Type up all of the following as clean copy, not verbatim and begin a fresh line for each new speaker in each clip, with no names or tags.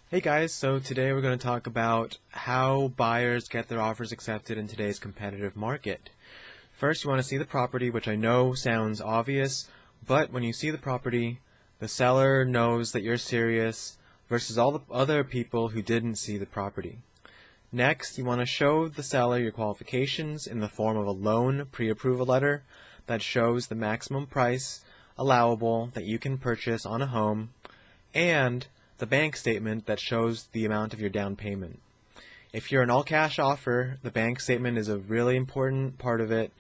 Hey guys, so today we're going to talk about how buyers get their offers accepted in today's competitive market. First, you want to see the property, which I know sounds obvious, but when you see the property, the seller knows that you're serious versus all the other people who didn't see the property. Next, you want to show the seller your qualifications in the form of a loan pre-approval letter that shows the maximum price allowable that you can purchase on a home, and the bank statement that shows the amount of your down payment. If you're an all-cash offer, the bank statement is a really important part of it,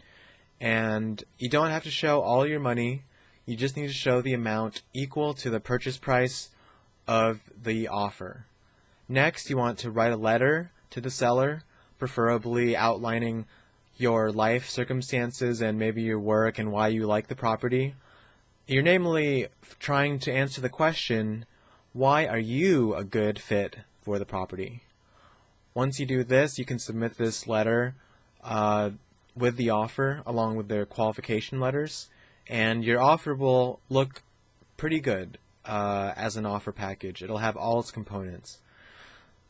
and you don't have to show all your money. You just need to show the amount equal to the purchase price of the offer. Next, you want to write a letter to the seller, preferably outlining your life circumstances and maybe your work and why you like the property. You're namely trying to answer the question, why are you a good fit for the property? Once you do this, you can submit this letter with the offer along with their qualification letters, and your offer will look pretty good as an offer package. It'll have all its components.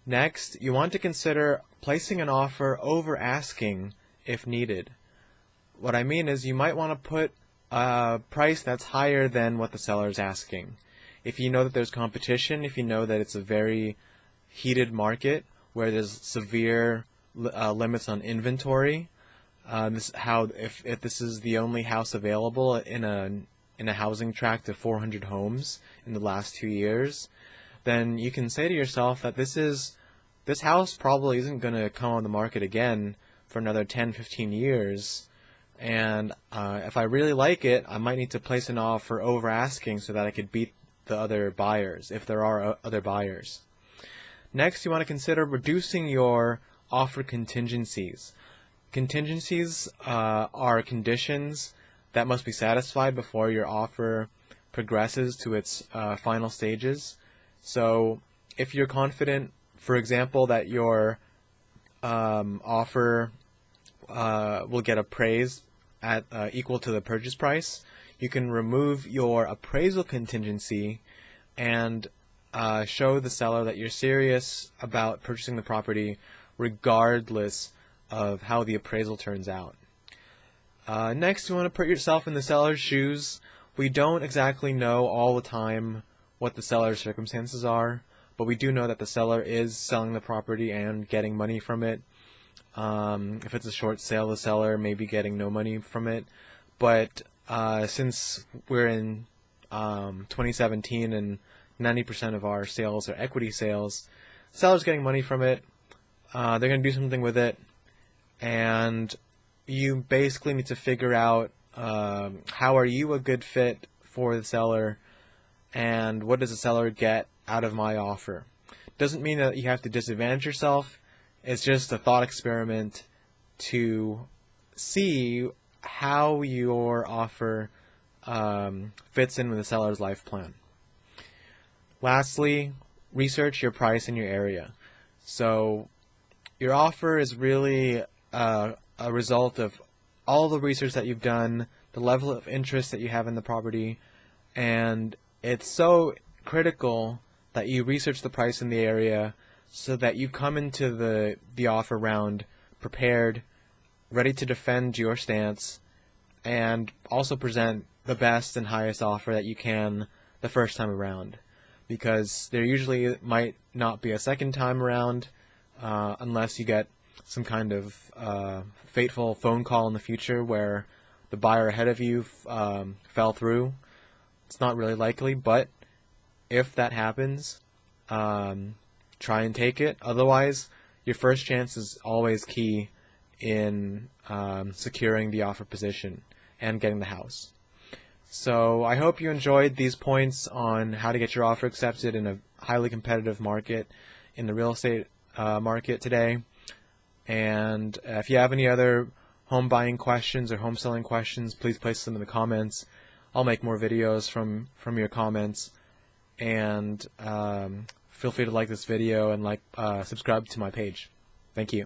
Next, you want to consider placing an offer over asking if needed. What I mean is you might want to put a price that's higher than what the seller is asking. If you know that there's competition, if you know that it's a very heated market where there's severe limits on inventory, if this is the only house available in a housing tract of 400 homes in the last 2 years, then you can say to yourself that this house probably isn't going to come on the market again for another 10-15 years. And if I really like it, I might need to place an offer over asking so that I could beat the other buyers, if there are other buyers. Next, you want to consider reducing your offer contingencies. Contingencies are conditions that must be satisfied before your offer progresses to its final stages. So if you're confident, for example, that your offer will get appraised at equal to the purchase price, you can remove your appraisal contingency and show the seller that you're serious about purchasing the property regardless of how the appraisal turns out. Next, you want to put yourself in the seller's shoes. We don't exactly know all the time what the seller's circumstances are, but we do know that the seller is selling the property and getting money from it. If it's a short sale, the seller may be getting no money from it, but since we're in 2017 and 90% of our sales are equity sales, the seller's getting money from it. They're going to do something with it, and you basically need to figure out how are you a good fit for the seller, and what does the seller get out of my offer. Doesn't mean that you have to disadvantage yourself. It's just a thought experiment to see how your offer fits in with the seller's life plan. Lastly, research your price in your area. So your offer is really a result of all the research that you've done, the level of interest that you have in the property, and it's so critical that you research the price in the area so that you come into the offer round prepared, ready to defend your stance, and also present the best and highest offer that you can the first time around. Because there usually might not be a second time around unless you get some kind of fateful phone call in the future where the buyer ahead of you fell through. It's not really likely, but if that happens, try and take it. Otherwise, your first chance is always key in securing the offer position and getting the house. So I hope you enjoyed these points on how to get your offer accepted in a highly competitive market in the real estate market today. And if you have any other home buying questions or home selling questions, please place them in the comments. I'll make more videos from your comments. And feel free to like this video and subscribe to my page. Thank you.